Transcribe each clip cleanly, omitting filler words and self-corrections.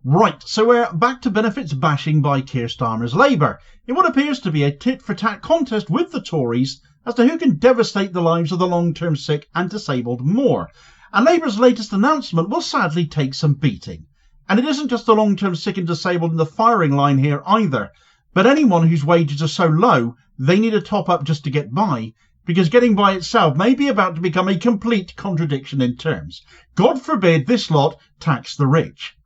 Right, so we're back to benefits bashing by Keir Starmer's Labour, in what appears to be a tit-for-tat contest with the Tories as to who can devastate the lives of the long-term sick and disabled more. And Labour's latest announcement will sadly take some beating. And it isn't just the long-term sick and disabled in the firing line here either, but anyone whose wages are so low they need a top-up just to get by, because getting by itself may be about to become a complete contradiction in terms. God forbid this lot tax the rich.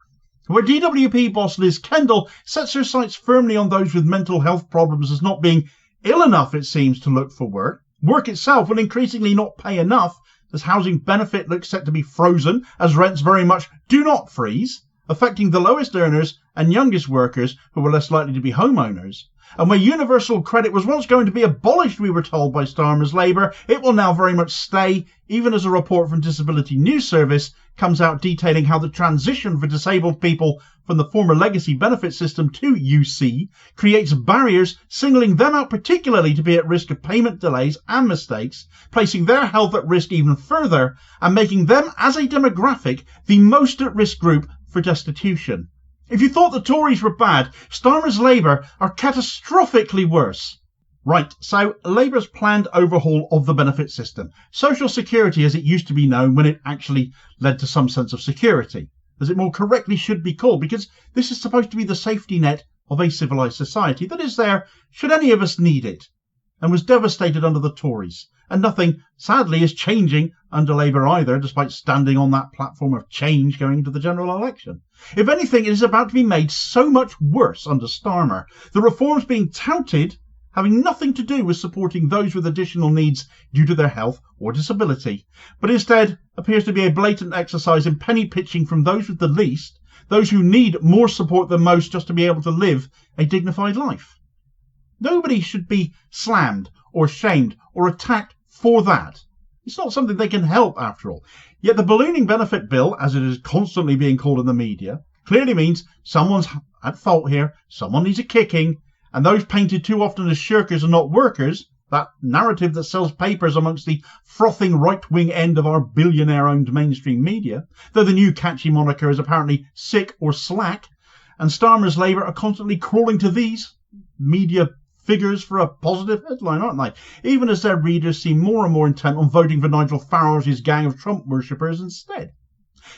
Where DWP boss Liz Kendall sets her sights firmly on those with mental health problems as not being ill enough, it seems, to look for work, work itself will increasingly not pay enough, as housing benefit looks set to be frozen, as rents very much do not freeze, affecting the lowest earners and youngest workers who are less likely to be homeowners. And where universal credit was once going to be abolished, we were told by Starmer's Labour, it will now very much stay, even as a report from Disability News Service comes out detailing how the transition for disabled people from the former legacy benefit system to UC creates barriers, singling them out particularly to be at risk of payment delays and mistakes, placing their health at risk even further, and making them, as a demographic, the most at-risk group for destitution. If you thought the Tories were bad, Starmer's Labour are catastrophically worse. Right, so Labour's planned overhaul of the benefit system, social security as it used to be known when it actually led to some sense of security, as it more correctly should be called, because this is supposed to be the safety net of a civilised society that is there should any of us need it, and was devastated under the Tories. And nothing, sadly, is changing under Labour either, despite standing on that platform of change going into the general election. If anything, it is about to be made so much worse under Starmer. The reforms being touted having nothing to do with supporting those with additional needs due to their health or disability, but instead appears to be a blatant exercise in penny pitching from those with the least, those who need more support than most just to be able to live a dignified life. Nobody should be slammed or shamed or attacked for that. It's not something they can help, after all. Yet the ballooning benefit bill, as it is constantly being called in the media, clearly means someone's at fault here, someone needs a kicking, and those painted too often as shirkers and not workers, that narrative that sells papers amongst the frothing right-wing end of our billionaire-owned mainstream media, though the new catchy moniker is apparently sick or slack, and Starmer's Labour are constantly crawling to these media figures for a positive headline, aren't they? Even as their readers seem more and more intent on voting for Nigel Farage's gang of Trump worshippers instead.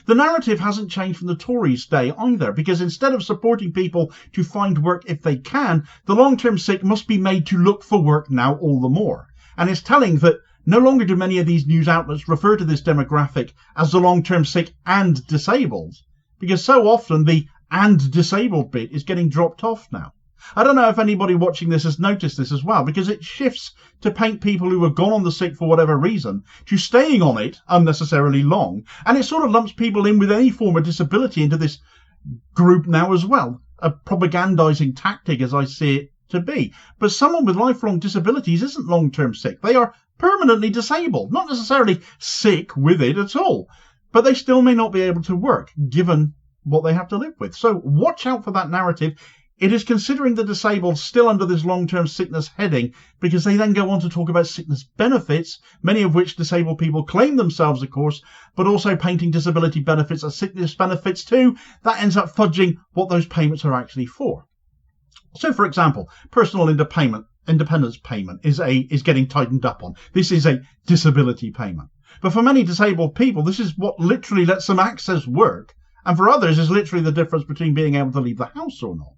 The narrative hasn't changed from the Tories' day either, because instead of supporting people to find work if they can, the long-term sick must be made to look for work now all the more. And it's telling that no longer do many of these news outlets refer to this demographic as the long-term sick and disabled, because so often the and disabled bit is getting dropped off now. I don't know if anybody watching this has noticed this as well, because it shifts to paint people who have gone on the sick for whatever reason to staying on it unnecessarily long, and it sort of lumps people in with any form of disability into this group now as well, a propagandizing tactic as I see it to be. But someone with lifelong disabilities isn't long-term sick. They are permanently disabled, not necessarily sick with it at all, but they still may not be able to work given what they have to live with. So watch out for that narrative. It is considering the disabled still under this long-term sickness heading, because they then go on to talk about sickness benefits, many of which disabled people claim themselves, of course, but also painting disability benefits as sickness benefits too. That ends up fudging what those payments are actually for. So, for example, personal independence payment is getting tightened up on. This is a disability payment. But for many disabled people, this is what literally lets them access work, and for others is literally the difference between being able to leave the house or not.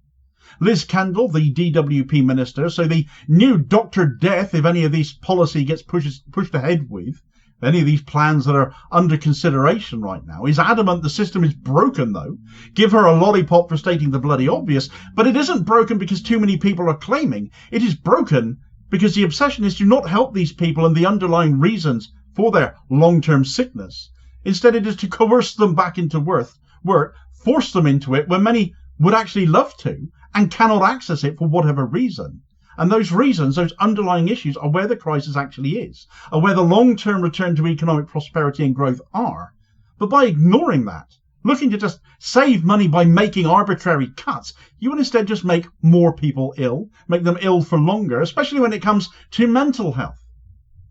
Liz Kendall, the DWP minister, so the new Dr. Death, if any of these policy gets pushed ahead with, any of these plans that are under consideration right now, is adamant the system is broken, though. Give her a lollipop for stating the bloody obvious, but it isn't broken because too many people are claiming. It is broken because the obsession is to not help these people and the underlying reasons for their long-term sickness. Instead, it is to coerce them back into work, force them into it when many would actually love to, and cannot access it for whatever reason. And those reasons, those underlying issues, are where the crisis actually is, are where the long-term return to economic prosperity and growth are. But by ignoring that, looking to just save money by making arbitrary cuts, you will instead just make more people ill, make them ill for longer, especially when it comes to mental health.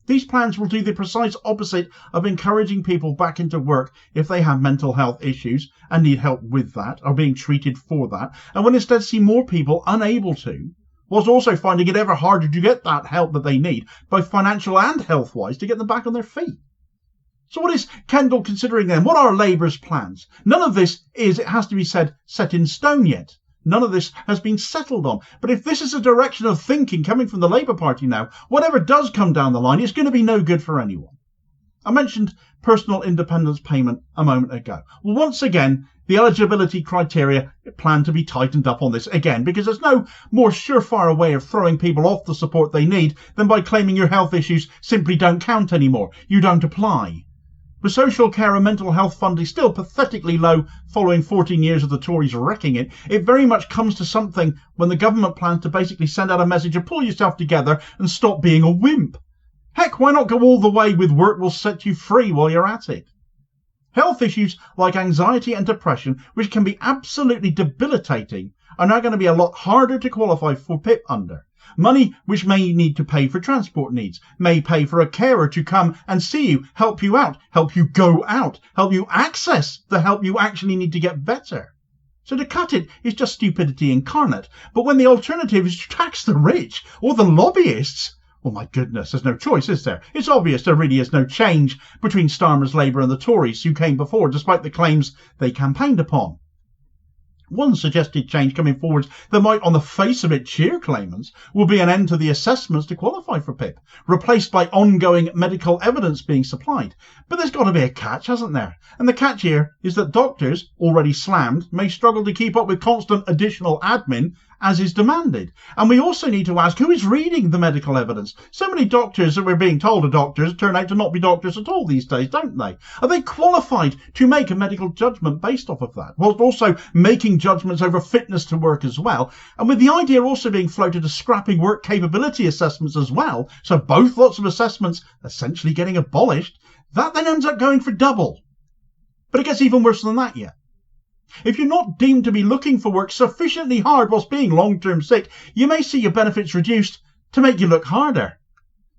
These plans will do the precise opposite of encouraging people back into work if they have mental health issues and need help with that, or being treated for that, and will instead see more people unable to, whilst also finding it ever harder to get that help that they need, both financial and health-wise, to get them back on their feet. So what is Kendall considering then? What are Labour's plans? None of this is, it has to be said, set in stone yet. None of this has been settled on. But if this is a direction of thinking coming from the Labour Party now, whatever does come down the line, it's going to be no good for anyone. I mentioned personal independence payment a moment ago. Well, once again, the eligibility criteria plan to be tightened up on this again, because there's no more surefire way of throwing people off the support they need than by claiming your health issues simply don't count anymore. You don't apply. With social care and mental health funding still pathetically low following 14 years of the Tories wrecking it, it very much comes to something when the government plans to basically send out a message of pull yourself together and stop being a wimp. Heck, why not go all the way with work will set you free while you're at it? Health issues like anxiety and depression, which can be absolutely debilitating, are now going to be a lot harder to qualify for PIP under. Money which may need to pay for transport needs, may pay for a carer to come and see you, help you out, help you go out, help you access the help you actually need to get better. So to cut it is just stupidity incarnate. But when the alternative is to tax the rich or the lobbyists, well, my goodness, there's no choice, is there? It's obvious there really is no change between Starmer's Labour and the Tories who came before, despite the claims they campaigned upon. One suggested change coming forward that might, on the face of it, cheer claimants will be an end to the assessments to qualify for PIP, replaced by ongoing medical evidence being supplied. But there's got to be a catch, hasn't there? And the catch here is that doctors, already slammed, may struggle to keep up with constant additional admin as is demanded. And we also need to ask, who is reading the medical evidence? So many doctors that we're being told are doctors turn out to not be doctors at all these days, don't they? Are they qualified to make a medical judgment based off of that, whilst also making judgments over fitness to work as well? And with the idea also being floated of scrapping work capability assessments as well, so both lots of assessments essentially getting abolished, that then ends up going for double. But it gets even worse than that yet. If you're not deemed to be looking for work sufficiently hard whilst being long-term sick, you may see your benefits reduced to make you look harder.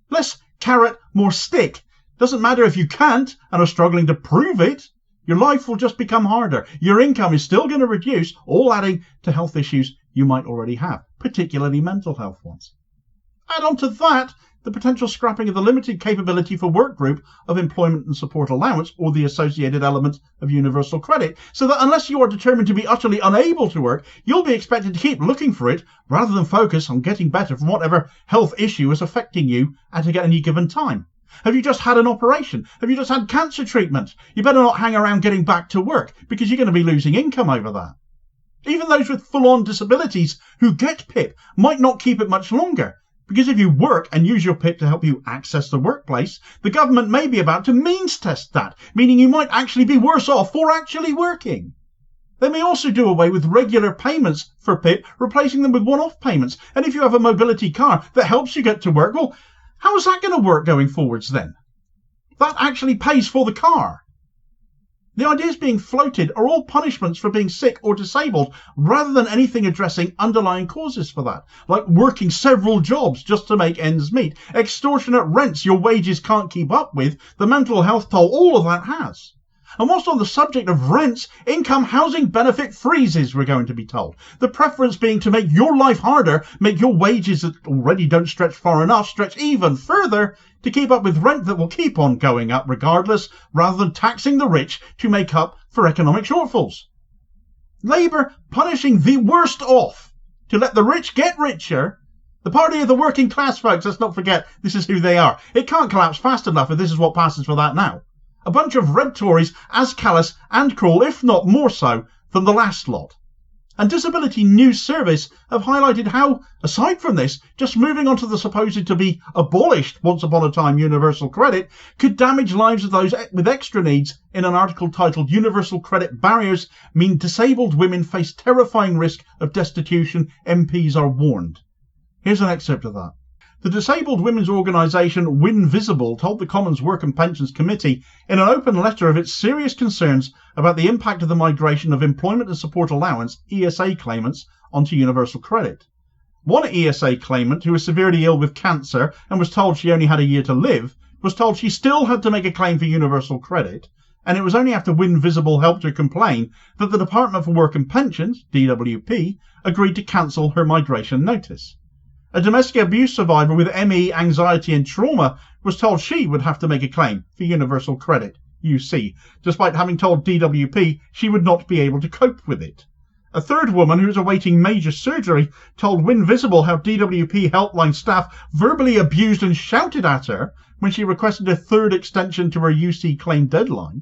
Less carrot, more stick. Doesn't matter if you can't and are struggling to prove it. Your life will just become harder. Your income is still going to reduce, all adding to health issues you might already have, particularly mental health ones. Add on to that the potential scrapping of the limited capability for work group of employment and support allowance or the associated element of universal credit, so that unless you are determined to be utterly unable to work, you'll be expected to keep looking for it rather than focus on getting better from whatever health issue is affecting you at any given time. Have you just had an operation? Have you just had cancer treatment? You better not hang around getting back to work because you're going to be losing income over that. Even those with full-on disabilities who get PIP might not keep it much longer, because if you work and use your PIP to help you access the workplace, the government may be about to means test that, meaning you might actually be worse off for actually working. They may also do away with regular payments for PIP, replacing them with one-off payments. And if you have a mobility car that helps you get to work, well, how is that going to work going forwards then? That actually pays for the car. The ideas being floated are all punishments for being sick or disabled, rather than anything addressing underlying causes for that, like working several jobs just to make ends meet, extortionate rents your wages can't keep up with, the mental health toll all of that has. And whilst on the subject of rents, income housing benefit freezes, we're going to be told. The preference being to make your life harder, make your wages that already don't stretch far enough stretch even further to keep up with rent that will keep on going up regardless, rather than taxing the rich to make up for economic shortfalls. Labour punishing the worst off to let the rich get richer. The party of the working class, folks, let's not forget this is who they are. It can't collapse fast enough if this is what passes for that now. A bunch of red Tories as callous and cruel, if not more so, than the last lot. And Disability News Service have highlighted how, aside from this, just moving on to the supposed to be abolished once upon a time universal credit could damage lives of those with extra needs in an article titled Universal Credit Barriers Mean Disabled Women Face Terrifying Risk of Destitution, MPs are warned. Here's an excerpt of that. The disabled women's organisation Win Visible told the Commons Work and Pensions Committee in an open letter of its serious concerns about the impact of the migration of Employment and Support Allowance, ESA claimants, onto universal credit. One ESA claimant who was severely ill with cancer and was told she only had a year to live was told she still had to make a claim for universal credit, and it was only after Win Visible helped her complain that the Department for Work and Pensions, DWP, agreed to cancel her migration notice. A domestic abuse survivor with ME, anxiety and trauma was told she would have to make a claim for universal credit, UC, despite having told DWP she would not be able to cope with it. A third woman who was awaiting major surgery told Win Visible how DWP helpline staff verbally abused and shouted at her when she requested a third extension to her UC claim deadline.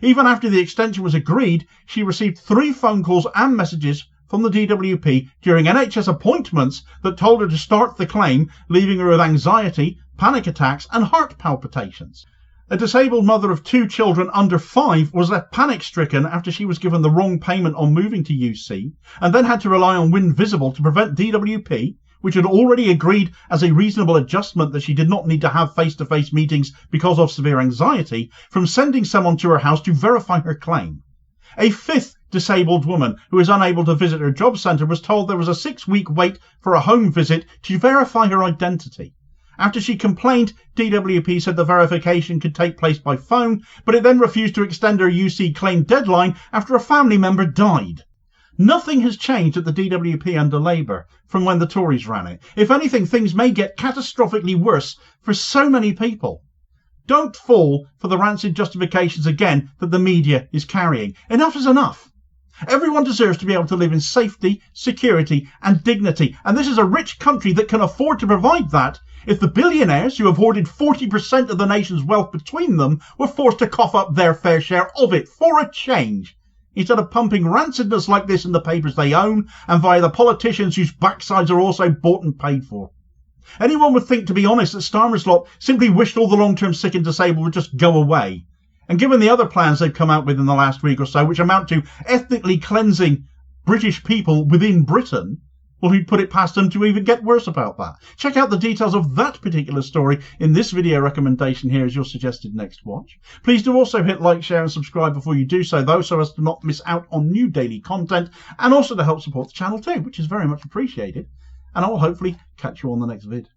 Even after the extension was agreed, she received 3 phone calls and messages from the DWP during NHS appointments that told her to start the claim, leaving her with anxiety, panic attacks and heart palpitations. A disabled mother of 2 children under 5 was left panic-stricken after she was given the wrong payment on moving to UC, and then had to rely on Win Visible to prevent DWP, which had already agreed as a reasonable adjustment that she did not need to have face-to-face meetings because of severe anxiety, from sending someone to her house to verify her claim. A 5th disabled woman who is unable to visit her job centre was told there was a 6-week wait for a home visit to verify her identity. After she complained, DWP said the verification could take place by phone, but it then refused to extend her UC claim deadline after a family member died. Nothing has changed at the DWP under Labour from when the Tories ran it. If anything, things may get catastrophically worse for so many people. Don't fall for the rancid justifications again that the media is carrying. Enough is enough. Everyone deserves to be able to live in safety, security and dignity, and this is a rich country that can afford to provide that if the billionaires who have hoarded 40% of the nation's wealth between them were forced to cough up their fair share of it for a change, instead of pumping rancidness like this in the papers they own and via the politicians whose backsides are also bought and paid for. Anyone would think, to be honest, that Starmer's lot simply wished all the long-term sick and disabled would just go away. And given the other plans they've come out with in the last week or so, which amount to ethnically cleansing British people within Britain, well, who'd put it past them to even get worse about that? Check out the details of that particular story in this video recommendation here as your suggested next watch. Please do also hit like, share and subscribe before you do so, though, so as to not miss out on new daily content, and also to help support the channel too, which is very much appreciated. And I will hopefully catch you on the next vid.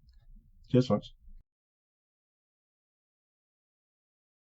Cheers, folks.